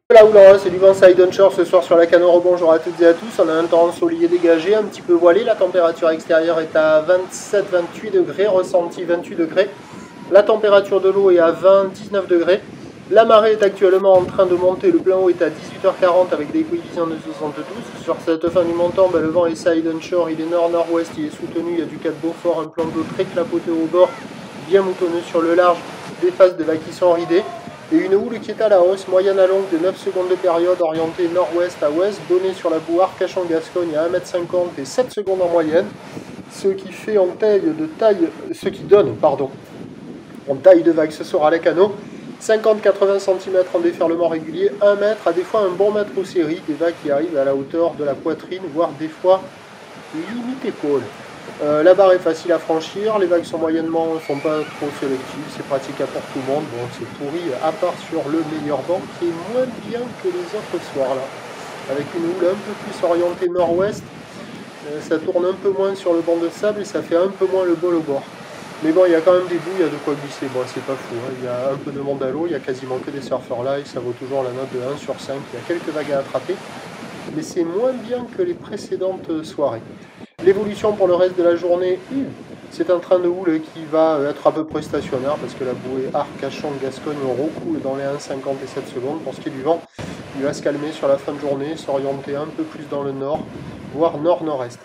Là où l'on c'est du vent side onshore ce soir sur la Cano. Bonjour à toutes et à tous. On a un temps ensoleillé dégagé, un petit peu voilé. La température extérieure est à 27-28 degrés, ressenti 28 degrés. La température de l'eau est à 20-19 degrés. La marée est actuellement en train de monter. Le plein eau est à 18h40 avec des coefficients de 72. Sur cette fin du montant, le vent est side onshore, il est nord-nord-ouest, il est soutenu. Il y a du cap Beaufort, un plan d'eau très clapoté au bord, bien moutonneux sur le large, des faces de vagues qui sont ridées. Et une houle qui est à la hausse, moyenne à longue de 9 secondes de période, orientée nord-ouest à ouest, donnée sur la boue Arcachon-Gascogne à 1,50 m et 7 secondes en moyenne, ce qui fait en taille de taille, ce qui donne, en taille de vague, ce sera les canaux, 50-80 cm en déferlement régulier, 1 mètre, à des fois un bon mètre aux séries, des vagues qui arrivent à la hauteur de la poitrine, voire des fois limite épaule. La barre est facile à franchir, les vagues sont pas trop sélectives, c'est praticable pour tout le monde. Bon, c'est pourri, à part sur le meilleur banc qui est moins bien que les autres soirs là. Avec une houle un peu plus orientée nord-ouest, ça tourne un peu moins sur le banc de sable et ça fait un peu moins le bol au bord. Mais bon, il y a quand même des bouts, il y a de quoi glisser, bon c'est pas fou, hein. Il y a un peu de monde à l'eau, il y a quasiment que des surfeurs là et ça vaut toujours la note de 1 sur 5, il y a quelques vagues à attraper, mais c'est moins bien que les précédentes soirées. L'évolution pour le reste de la journée, c'est un train de houle qui va être à peu près stationnaire parce que la bouée Arcachon-Gascogne recoule dans les 1,50 et 7 secondes. Pour ce qui est du vent, il va se calmer sur la fin de journée, s'orienter un peu plus dans le nord, voire nord-nord-est.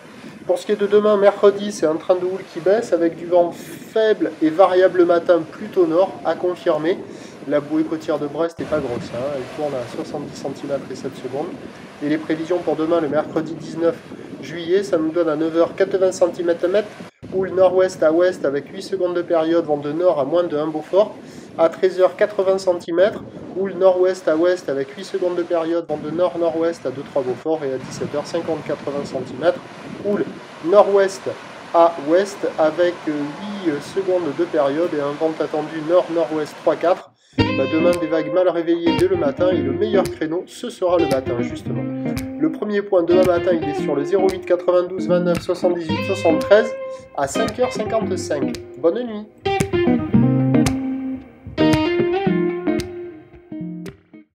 Pour ce qui est de demain, mercredi, c'est un train de houle qui baisse avec du vent faible et variable le matin plutôt nord, à confirmer. La bouée côtière de Brest n'est pas grosse, hein. Elle tourne à 70 cm et 7 secondes. Et les prévisions pour demain, le mercredi 19 juillet, ça nous donne à 9h 80 cm/m, houle nord-ouest à ouest avec 8 secondes de période, vent de nord à moins de 1 Beaufort. À 13h 80 cm, houle nord-ouest à ouest avec 8 secondes de période, vent de nord-nord-ouest à 2-3 Beaufort. Et à 17h 50-80 cm, houle nord-ouest à ouest avec 8 secondes de période et un vent attendu nord-nord-ouest 3-4. Demain, des vagues mal réveillées dès le matin et le meilleur créneau, ce sera le matin justement. Le premier point demain matin, il est sur le 08 92 29 78 73 à 5h55. Bonne nuit.